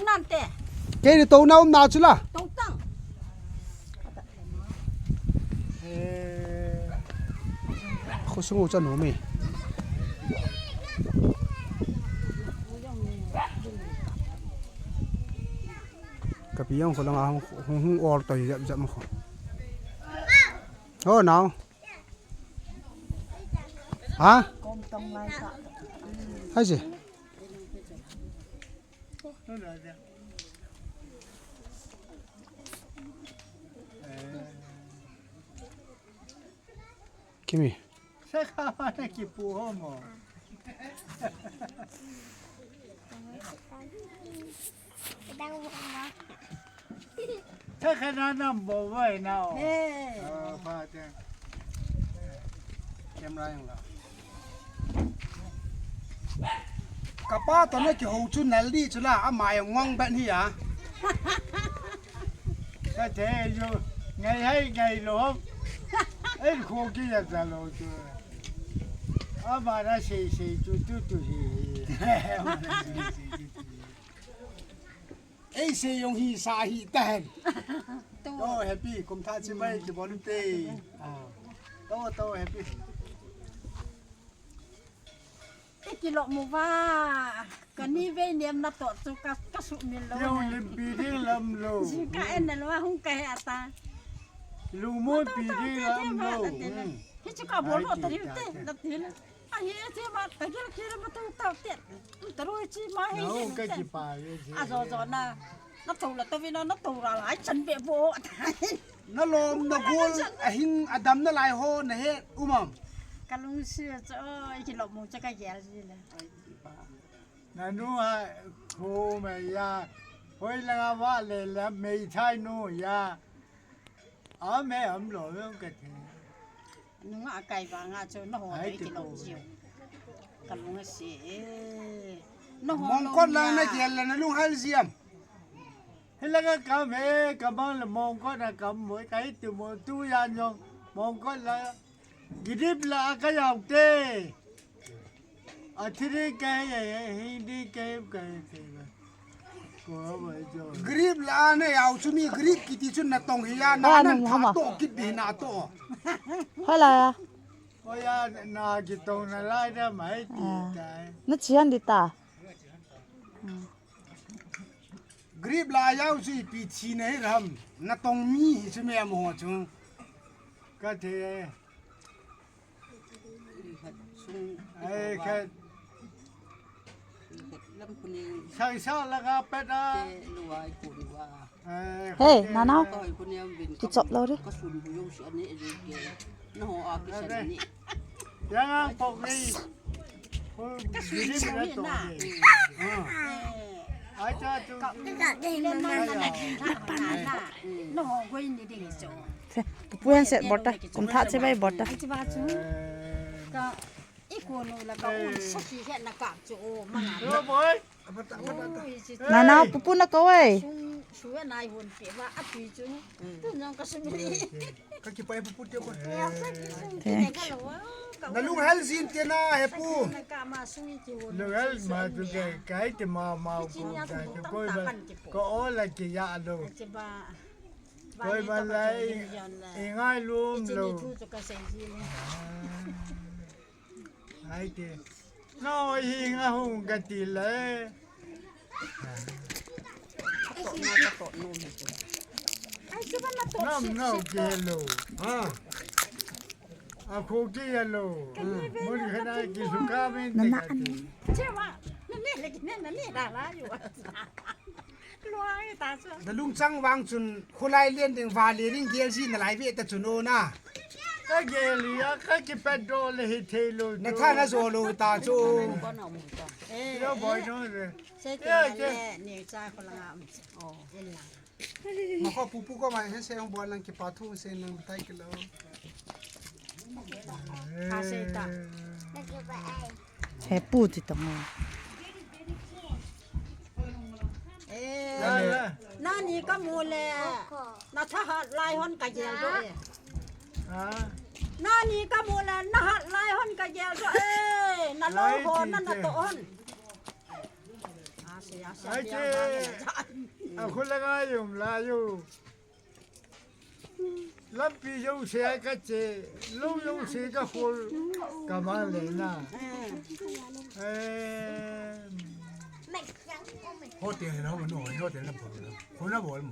นั่นเตะเกยโตน้ำนาจุล่ะตรงตั้งเขาสงบจะหนูมั้ยกับพี่ยังคนละงาหงออลต่อยจับมาขอโอ้หนาวฮะให้สิคิมิใช่ข้าวมันกี่ปูห้อมถ้าขนาดนั้นบ่ไหวนะพาเจ้าเกมไรอย่างละกับป้าตอนนี้กี่หูชุนแนลลี่ชุล่ะอ่ะหมายงงแบบนี้อ่ะถ้าเทอยู่ไงให้ไงหลบไอ้โคกี้จะจะลงตัวอามาได้สิจุดสิไอ้เสียงฮีสาฮีแตนโตแฮปปี้กุมท่าใช่ไหมจะบอลลูนเต้โตแฮปปี้ไอ้กิโลมูว่ากันนี่เวเนียมนัดต่อสุกสุมิลโลยังลิมปีที่ลำโลจิกาเอ็นนั่นว่าหุ่งไก่อาตาลูมุดปีที่ลำโลฮิจิกาบอลตัดยิ้มเต้ตัดยิ้มอ่ะเฮ้ยที่มาแต่ยังคิดว่าตัวเต้ตรู้จีมาให้เอาก็จีไปอ่ะจอนะนับตัวละตัววินนับตัวละหลายฉันเบียโบนั่นลมนักกูหิงอดัมนั่นลายโหนะเฮอุมกันลุงเชื่อจะไอ้กิโลมูจะก็แย่สิเลยนั่นนู้นโคเมียเฮ้ยละว่าเลยแล้วไม่ใช่นู้นยาแม่อมหล่อเรื่องกันนึกว่าไก่บางอ่ะจะน่าหัวไอ้กิโลจิ๋วกันลุงเสียมองก้นแล้วนะเจียนแล้วนะลุงฮัลเซียมเฮ้ยแล้วก็กำกำบังละมองก้นนะกำมวยไก่ตัวมวยตู้ยันยองมองก้นละกิริบละก็ยาวเต้ที่นี่แกฮินดีแกก็กรีบละเนี่ยเอาชุนีกรีบกิติชุนน่ะต้องเฮียนั่นขาโตกิดดีนาโตเท่าไหร่อ่ะโอ้ยนาจิตรงนั่นไล่ได้ไหมตีใจนั่นเชียนดิตากรีบลายาวสิปีชีนให้ทำน่ะต้องมีใช่ไหมหมอจุงก็เทแค่ใช่ใช่แล้วก็เป็ดอ่ะเฮ้ยนานากิจบแล้วดิยังปกนี่ยืดแล้วตัวไอ้จ้าจุ๊กน้องก็ยินดีๆจ้ะปุ้ยเสร็จบอดอ่ะกุมท่าใช่ไหมบอดอ่ะก็อีกคนนึงแล้วก็อุ้ยสักทีแค่นักกาจูมังอ่ะบอยนานาปุ้นักเอาไว้ช่วยนายหุ่นเปียว่าอัดวิจุตุนยังก็สมิลีก็กี่ไปปุ้เดียวกันนั่นลุงฮัลซินเตน่าเฮปูลุงฮัลมาตุเกไก่ที่มากูไก่ก็โอ้ละกี่ยาดูก็มาเลยง่ายลุมลุงไอ้ที่น้อยหิงอ่ะหุ่นกันตีเลยน้ำเกลูคุกกี้ลูมุดขนาดกิสุก้าไม่ติดใช่ว่านี่เลยกินนี่ด่าละอยู่รวยตาเสือแต่ลุงจังวางจุนคนไล่เลี้ยนถึงวาเลียงเกียร์ซีนอะไรเวทจุนโอนะก็เกลียก็กิเป็ดโดเลยเทลูนักท่านาโซโลตาจูเดี๋ยวบ่อยน้อยเลยใช่ตัวเนี่ยจ้าคนละงามอ๋อเอ็นละมาข้อปูก็มาให้เสียงบอลลังกิปาทูเสียงนังไทยกันแล้วคาเซตาเฮ้ปูจิตตงน้านี่ก็มูเลยน้าถ้าลายห้อนกะเยลด้วยน้านี่ก็มูเลยน้าลายห้อนกะเยลด้วยน้าโลโหนั่นน่ะโตอนอาเซีย呀，下而边且啊，คนละไงอยู่ลาอยู่ลับปีอยู่เสียก็เจลูกอยู่เสียก็คนก็มาเลยนะเออ 好点然后弄好点那不了好那不了嘛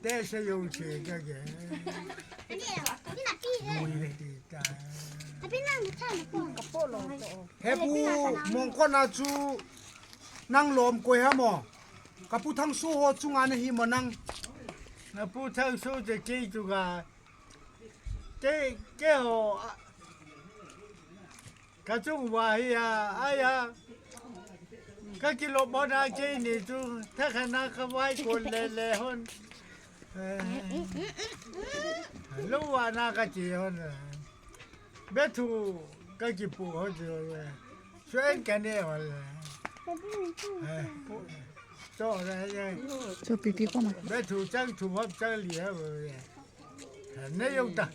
แต่เสียอยู่เสียก็แกดูเลยดีจ้า เฮ้ปูมองก็น่าจูนั่งลมกวยฮะหมอกับผู้ทั้งสู้หัวจุงานหิมานั่ง 那不成熟就记住个，这好，各种话呀，哎呀，各几落毛那几年就，他看那个外国来来混，路啊那个几混了，别图各几不好做了，虽然干的好了，哎，做那个。做皮皮过嘛？别土长土合长厉害不的，那有的。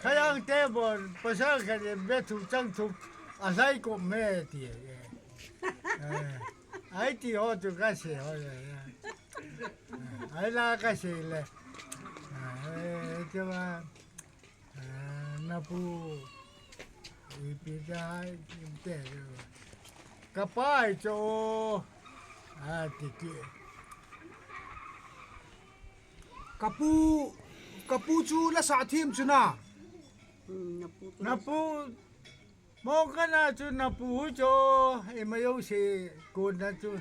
他让这不是看见别土长土，啊，那个没的，哎，的好就干些好了，哎，那干些嘞，哎，这嘛，那不，一比较对了，个摆就。tiki กับปูจูและสาทีมจุนะ napu mo kana chu napu cho e mayo se ko na chu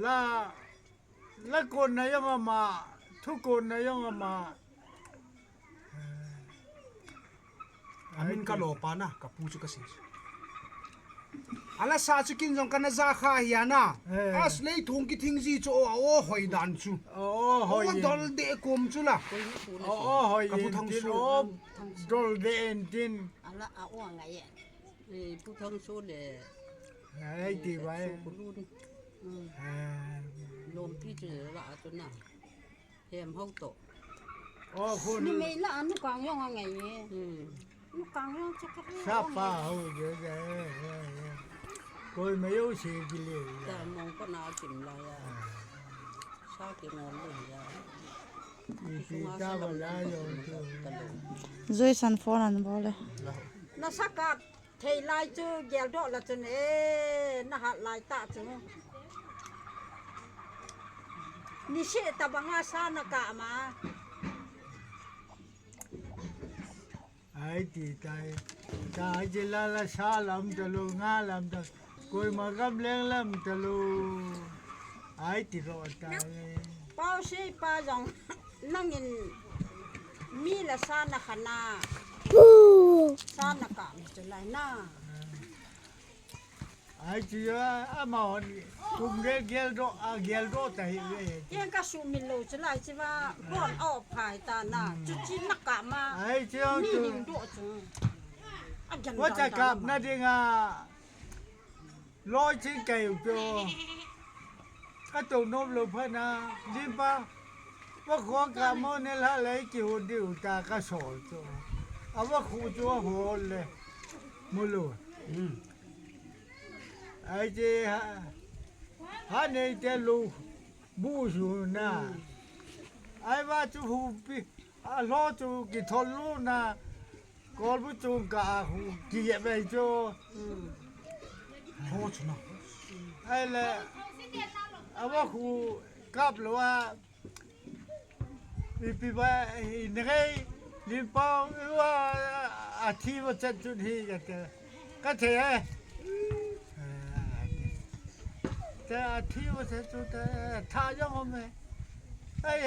la ko na yo ma thu ko na yo ma อามินกะโลปานะกับปูจูกะสิala sa chu kin jong kana za kha hiana as lei thung ki thing ji cho o hoi dan chu oh hoi o dol de kom chu la oh hoi ka pu thang su dol de en tin 啊啦啊我ไงผู้ทองสู้เลย ai ti bai ผู้รุ่นลมพี่เจอละจนน่ะเฮมห้องโต oh khun นี่ไม่ละนุกางย่องไงเนี่ยนุกางย่องจะกระ sapa ho je je koi me yo se ki le แต่มองก็น่ากินเลยอ่ะชากินนอนเลยอ่ะ pi ta ba la yo tu 最san for an bole. น่าสักกัดเทลายจูเกลโดละจนน่าหัดลายตาจูนี่เชตบังอาซานกะมา ai ti tai ta je la la sa lam ta lu nga lam ta koi ma gam leng lam ta lu ai ti ro ta เป้าใช่ป้าจงนั่งยินมีละซานขนาซานกะจะไรน่า ai ti ya ama ni kum ge gel do ta hi le ยังก็สูมิโลจะไรใช่ว่าก่อนออกภายตาหน้าจุดจีนักกะมา ai ti o มี tu หิงโดจูอันยัง wa cha kap na de nga lo chi kai cho ka to no lo pha na di pa wa kho ka mo ne la le ki hu di u ta ka so cho a wa khu cho ho le mu lo ai je ha ne te lu bu su na ai va chu hu pi a lo chu ki thol lu na kol bu chu ka hu ki ye be cho โหจุนะ ai le a wa khu kap lo wa pi ba ne gai lim pa wa a thi wa chat chu hi ka the ta thi wa chat chu ta tha yo me ai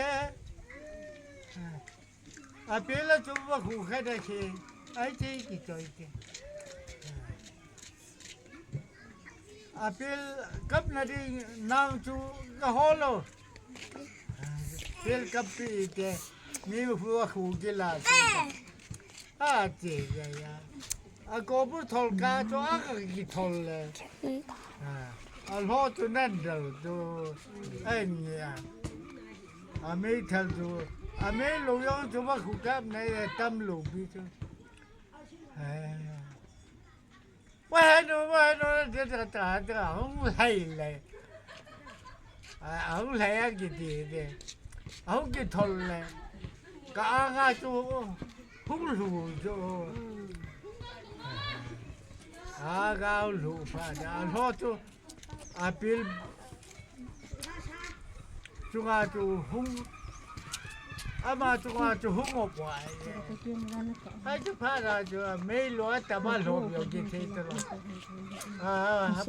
a pe la chu wa khu kha da khi ai chi ki choi ke apel kap na di nang chu ka holo pel kap pi ke ni fu khu ke la a che ya a ko bu thol ka cho a ki thol le a lo tu nan do do ai ni ya a me thal do a me lo yo chu ba khu kap na tam lo bi chu ว่าหนูจะตาห้องไหลเลยห้องไหลกี่ทีเนี่ยห้องกี่ทนเลยก็อ่างจูห้องลูจูอากาลูฟ้าจะรอจูอาพิลจุงอาจูห้องอามาจุงอาจูห้องอบไว้ไอ้จุพาราจูไม่รู้แต่มาหลบอยู่กี่ทีตลอด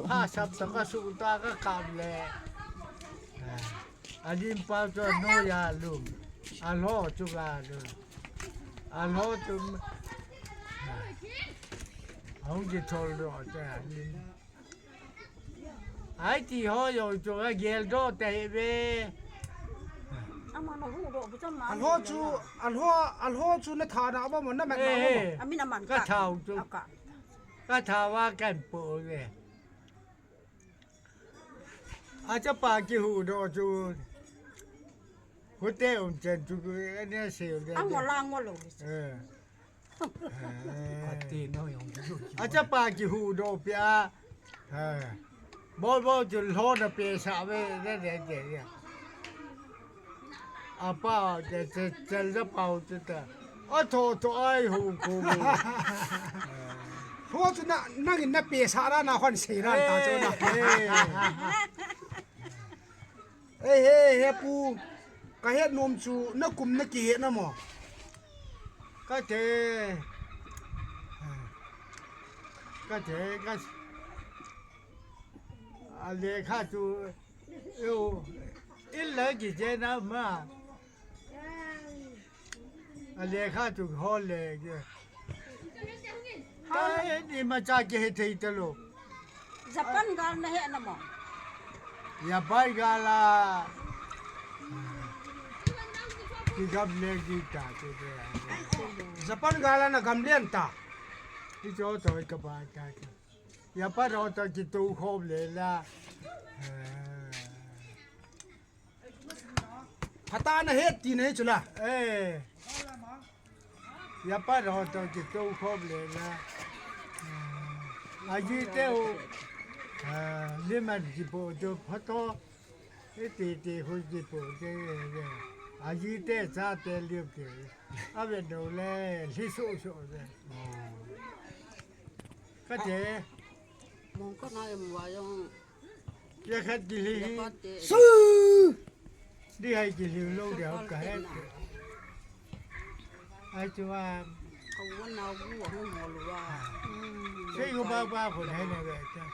ผ้าสับสังกสุตาก็กำเลยอันนี้ป้าจะโนยาลุมอัลโหจุกาลุอัลโหจุมห้องที่ทอลโดแต่ไอ้ที่ห้องอยู่จุกาเกลโดแต่เบอันโหจูนะทานะบ่มันนะแม่นบ่ ก็เท่าจุก็เท่าว่ากันปูเลยอาจจะปากี่หูโดจูหัวเต้มเจนจูอันนี้เสียวเลยตีน้อยของอยู่ อาจจะปากี่หูโดเปียบ่จุลโหดเปียสาวเว้เด็ดอาป้าจะเป่าจะแต่โถไอ้หูกูเพราะจูนะนั่งอินนะเปียสารานะคนสีร้านตาจูนะเฮ้ปูก็เฮ็ดนมจูนักกุมนักกี่เฮ็ดนะหมอก็เจอะไรข้าจูอินเลยกี่เจนะมาอะไรข้าจูฮอลเลยแต่นี่มาจากกี่เหตุตลกจะปั้นกันนะเฮ็ดนะหมออย่าไปกันละที่กับเลี้ยงกีตาร์ตัวเดียวจะปั้นกาลนะกำเลียนตาที่โจ้ตัวกับบ้านกันอย่าไปรอตัวกิตูโคมเลยละพัตานะเฮ็ดตีนะจุละอย่าไปรอตัวกิตูโคมเลยละอายุเท่าเลี้ยมันจีบตัวพัตโตตีหุ่นจีบเจ้อายุเท่าซาเตเลี้ยงเกยอาเป็นดูแลลิโซเลยก็เจมองก็น่าจะว่ายังอยากให้กิลีสู้ดีให้กิลีลูกเดียวกันไอ้จัวเอาวันเอาหัวหัวหรือว่าใช่กูบ้าคนให้เนี่ยแบบจ้ะ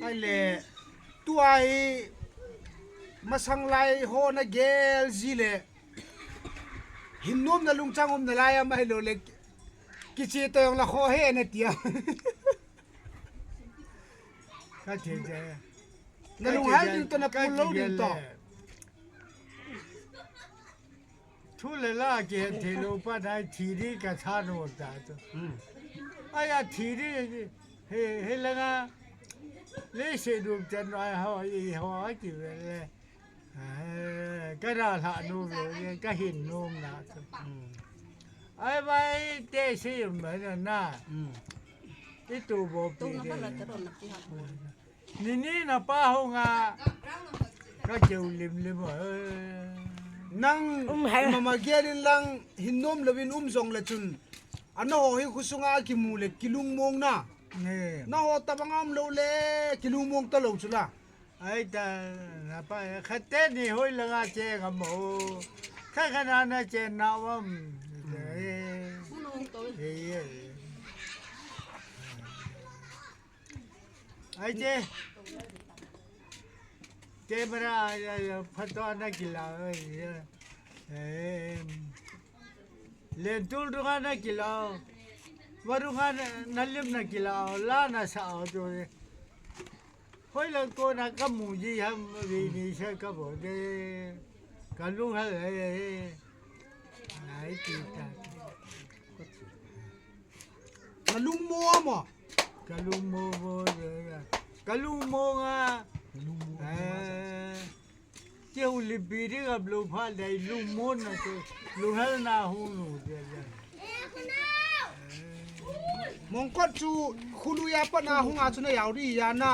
ไอ้เล่ตัวไอ้มาสังไลโหนะเกลจีเล่หินนุ่มนะลุงจังอมนะลายมาให้โลเล็กกิจตัวยังละข้อให้เนี่ยเตียก็เจ๋งนะลุงให้ดิตัวนะปูโลดิตัวทุเรศละเกี่ยเทโลป้าได้ทีนี้ก็ท่าโนดาตัวไอ้ยาทีนี้เฮ้ละนะเลเสดูจันไรเขากี่เลยก็ได้ละนู่นเลยก็เห็นนู่นนะไอ้ใบเตะสิเหมือนน่ะที่ตัวโบปีนี่นะป้าหงาก็เจียวลิมนั่งมาเกี่ยนลังหินนมเลวินส่งละจุนอันนั้นโอ้ยคุสุงากิมูเล็กกิลุงมงนะน่าโหตะบังอมโลเล่กิลุงมงตะลุจุละไอ้ตานะป้าขัดเต้นนี่ห้อยละงาเจกับหมูข้าขนาดนั้นเจนน่าวมไอ้เจมาราพัฒนากีฬาเล่นตูรุงานากีฬาวารุงานาลิมนากีฬาลานาสาวตัวห้อยละก็นักมูจีฮัมวีนิเชกับบ่เดกันลุงฮะไอ้ตีตากันลุงมัวมั้งกันลุงมัวกันลุงมัวอ่ะเจ้าลิบิริกับลูกพาได้ลุงมัวนะตัวลุงฮะน่าหูนูเจ้า มองก็จูคุลุยาปนาหงอาจุนยาวดียานา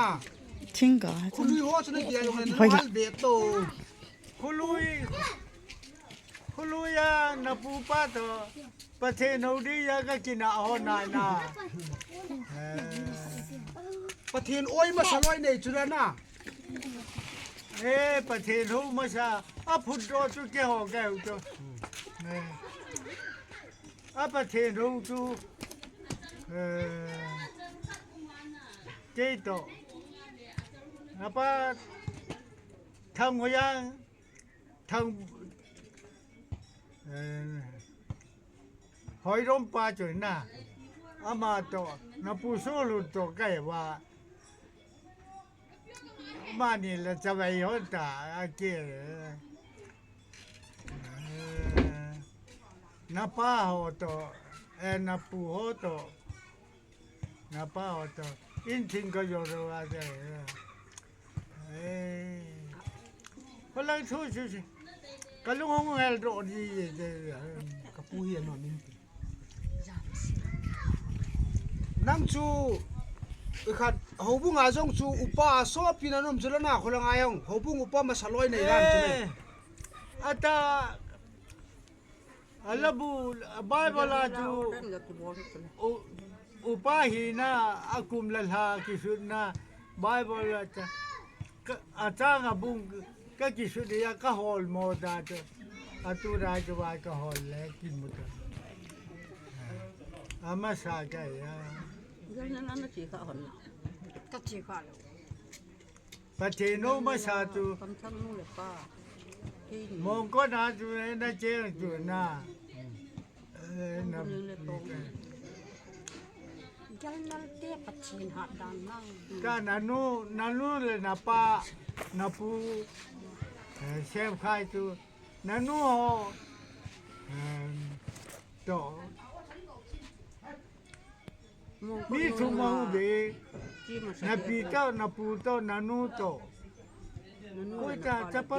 听歌， คุลุยโฮจุนเกียลงในฮัลเบโต คุลุยานาปูปาโตประเทศโนดียาก็กินอาหนานา ประเทศโอ้ยมาสลอยในจุดน่ะ ประเทศหูมาซาอาพุทโธจุเกหอแก้วจุประเทศหูจุเจโตปะทางหัวยังทางหอยร่มปลาจุยน่ะอามาโตนาปูโซลุโตใกล้ว่ามานี่ละจะไปหอตาอาเกลนาป้าหอโตนาปูหอโตนาป้าหอโตอินทิงก็ยอรว่าเด้คนละทุกสิ่งก็ลุงหงเฮลโรดีเด้กับผู้เฮียนอนนิ่งนั่งจูขัดหูบุงอาจงจูอุปาสอบพินานุ่มจุลนาคนละไงยงหูบุงอุปามาสลอยในร้านจุนอาตาอัลลบูบายบลาจูอุปาหีนาอากุมลลากิสุนาบายบลาจ้าอาจารย์บุงก็กิสุดียก็ฮอลโมดาจ้าอาตุราจวายก็ฮอลเล็กกินมุตอามาสาใจยาก็จีข้าเลย ประเทศโนมาสาจูมองก็น่าจูน่าเจ้าจูน่ายัน่างนั่นเตี้ยปัจฉินหัดดันนั่ง ก็นานูเลยนาป้านาปูเชฟขายจูนานูโตนี่ทุ่มเอาเบนาปีเต้านาปูเต้านานูโตกูจะปะ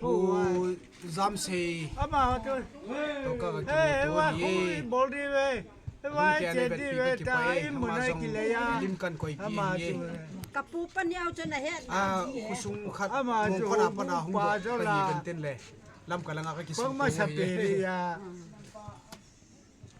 โอ้จำเสีย อามาตัวว่าคุยบอลดีเว้ยว่าเจ็ดดีเว้ยแต่อิมมันได้กินเลยอ่ะ ลิมกันคอย อา ปี มา เย่ ตัว กับปูปัญญาจนไหนเฮ็ด คุสุงขัดมองขนาดปนาหงกันยีกันเต้นเลยลำกันละงาก็กิน เพิ่งมาสเปรีย